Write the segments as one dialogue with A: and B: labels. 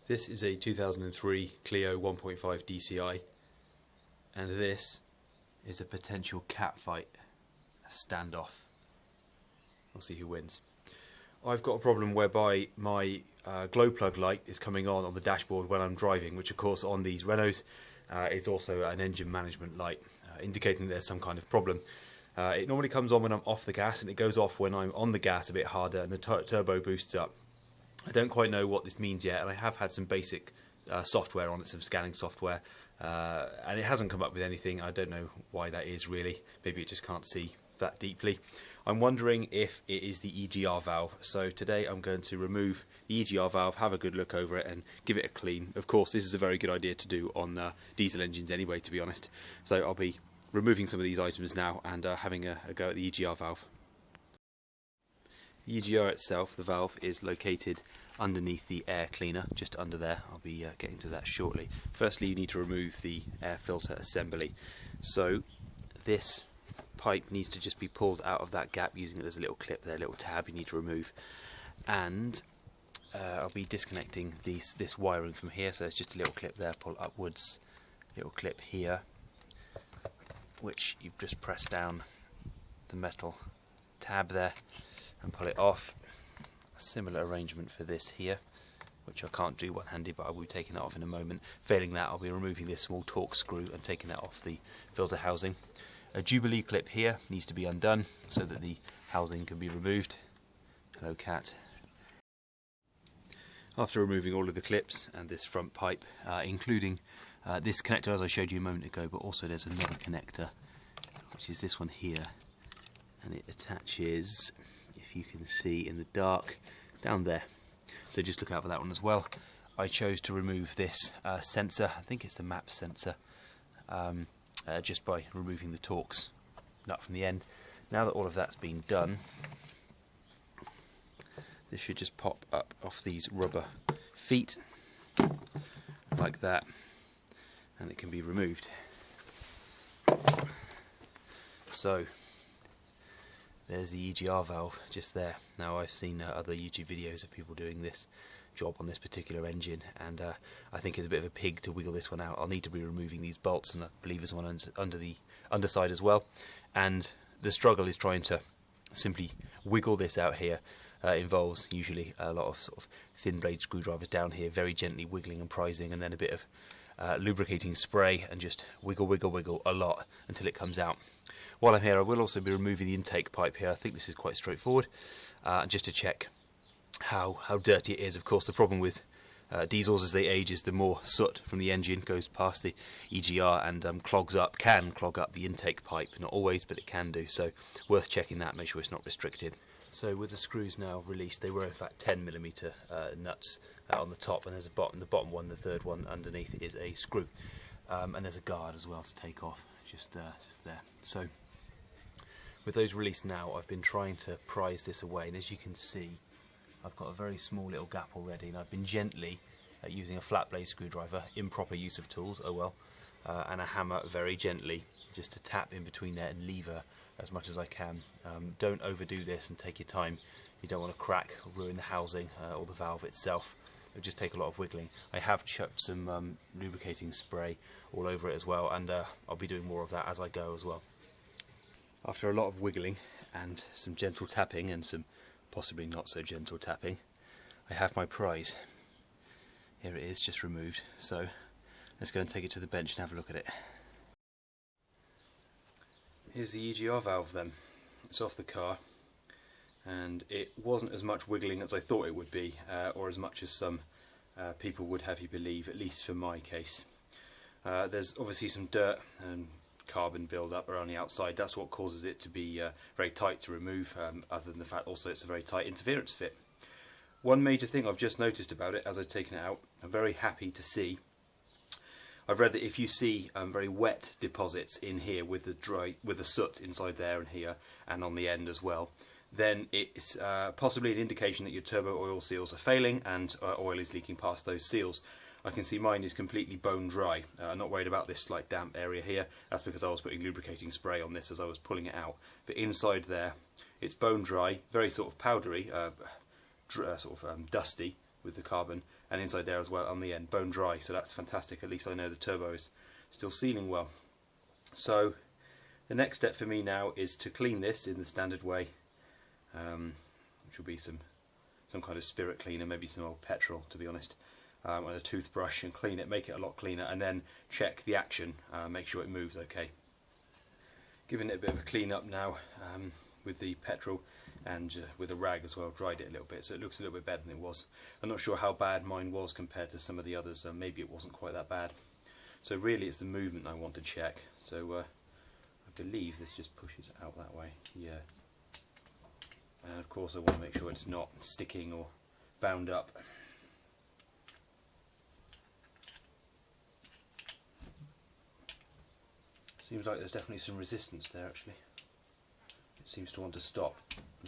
A: This is a 2003 Clio 1.5 dCi, and this is a potential catfight, a standoff. We'll see who wins. I've got a problem whereby my glow plug light is coming on the dashboard when I'm driving, which of course on these Renaults is also an engine management light, indicating there's some kind of problem. It normally comes on when I'm off the gas, and it goes off when I'm on the gas a bit harder and the turbo boosts up. I don't quite know what this means yet, and I have had some basic software on it, some scanning software, and it hasn't come up with anything. I don't know why that is really. Maybe it just can't see that deeply. I'm wondering if it is the Egr valve. So today I'm going to remove the Egr valve, have a good look over it and give it a clean. Of course this is a very good idea to do on diesel engines anyway, to be honest. So I'll be removing some of these items now and having a go at the Egr valve. The Egr itself, the valve, is located underneath the air cleaner, just under there. I'll be getting to that shortly. Firstly, you need to remove the air filter assembly. So this pipe needs to just be pulled out of that gap using it. There's a little clip there, a little tab you need to remove. And I'll be disconnecting this wiring from here, so it's just a little clip there, pull upwards, little clip here, which you've just pressed down the metal tab there and pull it off. A similar arrangement for this here, which I can't do one-handed, but I will be taking that off in a moment. Failing that, I'll be removing this small torque screw and taking that off the filter housing. A Jubilee clip here needs to be undone so that the housing can be removed. Hello cat. After removing all of the clips and this front pipe, including this connector as I showed you a moment ago, but also there's another connector, which is this one here, and it attaches, if you can see in the dark, down there. So just look out for that one as well. I chose to remove this sensor, I think it's the map sensor, just by removing the Torx nut from the end. Now that all of that's been done, this should just pop up off these rubber feet like that, and it can be removed. So there's the Egr valve just there. Now I've seen other YouTube videos of people doing this job on this particular engine, and I think it's a bit of a pig to wiggle this one out. I'll need to be removing these bolts, and I believe there's one under the underside as well. And the struggle is trying to simply wiggle this out here. Involves usually a lot of sort of thin blade screwdrivers down here, very gently wiggling and prising, and then a bit of lubricating spray, and just wiggle, wiggle, wiggle a lot until it comes out. While I'm here, I will also be removing the intake pipe here. I think this is quite straightforward, just to check how dirty it is. Of course, the problem with diesels as they age is the more soot from the engine goes past the Egr and can clog up the intake pipe. Not always, but it can do, so worth checking that, make sure it's not restricted. So with the screws now released, they were in fact 10mm nuts on the top, and there's the bottom one, the third one underneath is a screw, and there's a guard as well to take off, just there. So with those released now, I've been trying to prise this away, and as you can see, I've got a very small little gap already, and I've been gently using a flat blade screwdriver, improper use of tools, oh well, and a hammer very gently just to tap in between there and lever as much as I can. Don't overdo this and take your time. You don't want to crack or ruin the housing or the valve itself. It'll just take a lot of wiggling. I have chucked some lubricating spray all over it as well, and I'll be doing more of that as I go as well. After a lot of wiggling and some gentle tapping and some possibly not so gentle tapping, I have my prize. Here it is, just removed. So let's go and take it to the bench and have a look at it. Here's the Egr valve then. It's off the car, and it wasn't as much wiggling as I thought it would be, or as much as some people would have you believe, at least for my case. There's obviously some dirt and carbon build-up around the outside. That's what causes it to be very tight to remove, other than the fact also it's a very tight interference fit. One major thing I've just noticed about it as I've taken it out, I'm very happy to see, I've read that if you see very wet deposits in here with the soot inside there and here and on the end as well, then it's possibly an indication that your turbo oil seals are failing and oil is leaking past those seals. I can see mine is completely bone dry. I'm not worried about this slight damp area here. That's because I was putting lubricating spray on this as I was pulling it out. But inside there, it's bone dry, very sort of powdery, dusty, with the carbon, and inside there as well on the end, bone dry, so that's fantastic. At least I know the turbo is still sealing well. So the next step for me now is to clean this in the standard way, which will be some kind of spirit cleaner, maybe some old petrol, to be honest, with a toothbrush, and clean it, make it a lot cleaner, and then check the action, make sure it moves okay. Giving it a bit of a clean up now with the petrol, and with a rag as well, dried it a little bit, so it looks a little bit better than it was. I'm not sure how bad mine was compared to some of the others, maybe it wasn't quite that bad. So really it's the movement I want to check, so I believe this just pushes out that way, yeah. And of course I want to make sure it's not sticking or bound up. Seems like there's definitely some resistance there actually. It seems to want to stop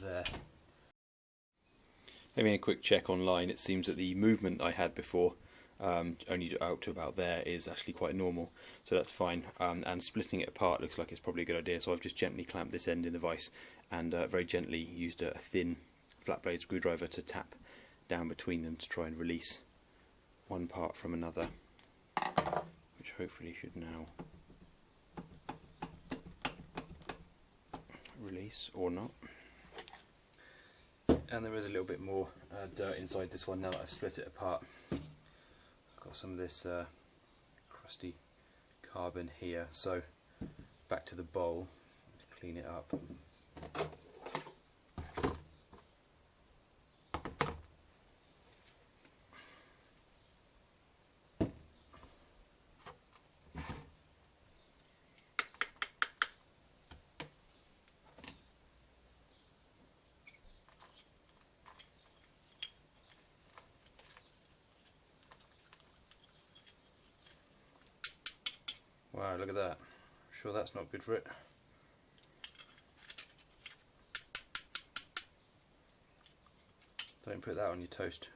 A: there. Having a quick check online, it seems that the movement I had before, only out to about there, is actually quite normal, so that's fine. And splitting it apart looks like it's probably a good idea, so I've just gently clamped this end in the vise and very gently used a thin flat blade screwdriver to tap down between them to try and release one part from another, which hopefully should now release, or not. And there is a little bit more dirt inside this one now that I've split it apart. I've got some of this crusty carbon here, so back to the bowl to clean it up. Wow, look at that. I'm sure that's not good for it. Don't put that on your toast.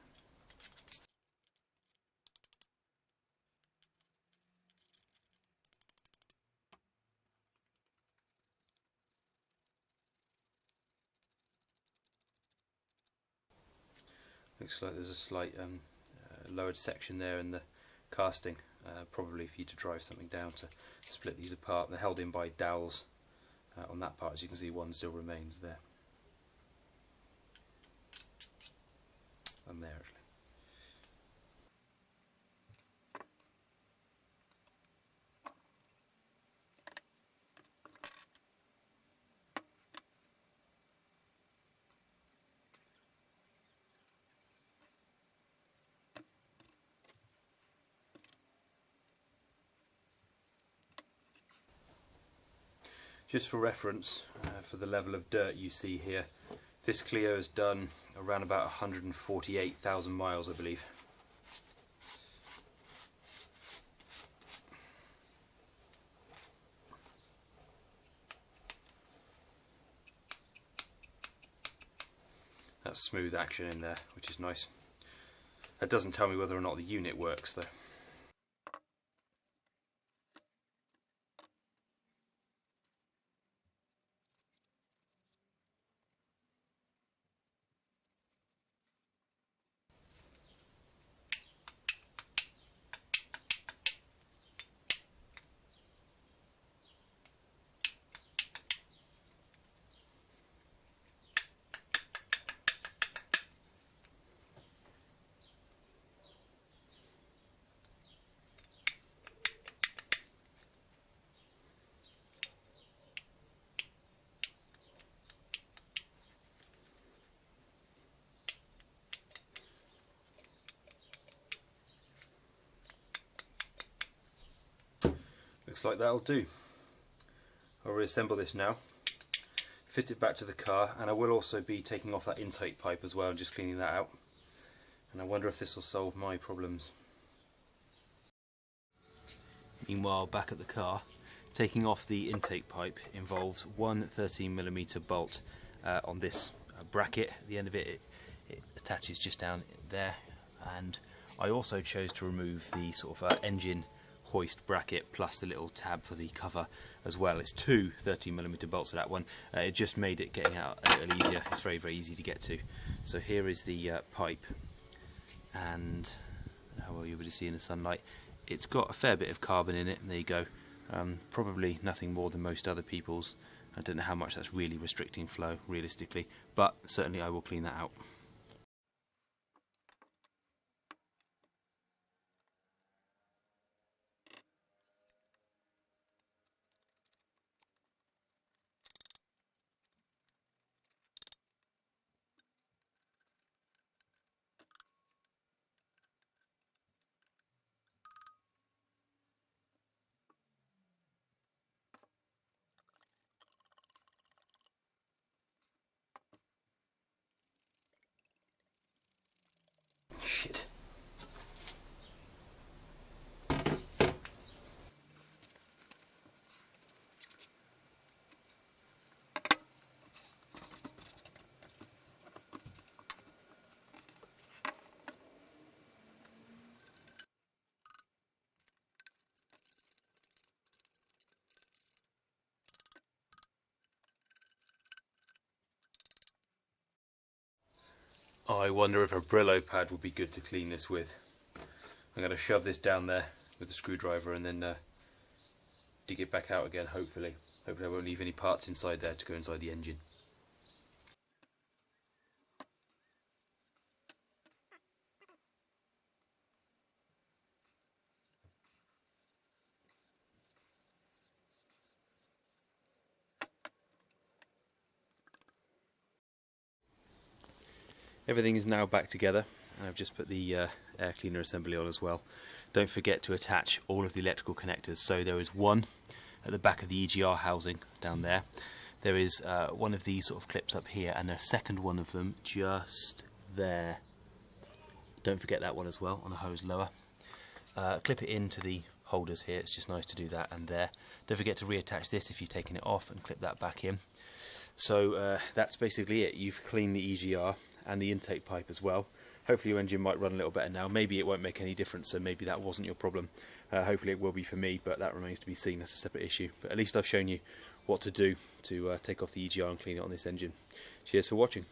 A: Looks like there's a slight lowered section there in the casting, probably for you to drive something down to split these apart. They're held in by dowels on that part. As you can see, one still remains there. And there actually. Just for reference, for the level of dirt you see here, this Clio has done around about 148,000 miles, I believe. That's smooth action in there, which is nice. That doesn't tell me whether or not the unit works though. Looks like that'll do. I'll reassemble this now, fit it back to the car, and I will also be taking off that intake pipe as well and just cleaning that out. And I wonder if this will solve my problems. Meanwhile, back at the car, taking off the intake pipe involves one 13mm bolt on this bracket. At the end of it, it attaches just down there, and I also chose to remove the sort of engine hoist bracket plus the little tab for the cover as well. It's two 13mm bolts for that one. It just made it getting out a little easier. It's very, very easy to get to. So here is the pipe and how well you'll be able to see in the sunlight, it's got a fair bit of carbon in it. There you go. Probably nothing more than most other people's. I don't know how much that's really restricting flow realistically, but certainly I will clean that out. Shit. I wonder if a Brillo pad would be good to clean this with. I'm going to shove this down there with the screwdriver and then dig it back out again, hopefully. Hopefully I won't leave any parts inside there to go inside the engine. Everything is now back together, and I've just put the air cleaner assembly on as well. Don't forget to attach all of the electrical connectors. So there is one at the back of the EGR housing down there. There is one of these sort of clips up here, and a second one of them just there. Don't forget that one as well, on the hose lower. Clip it into the holders here, it's just nice to do that, and there. Don't forget to reattach this if you've taken it off, and clip that back in. So that's basically it. You've cleaned the EGR and the intake pipe as well. Hopefully your engine might run a little better now. Maybe it won't make any difference, so maybe that wasn't your problem. Hopefully it will be for me, but that remains to be seen. That's a separate issue. But at least I've shown you what to do to take off the EGR and clean it on this engine. Cheers for watching.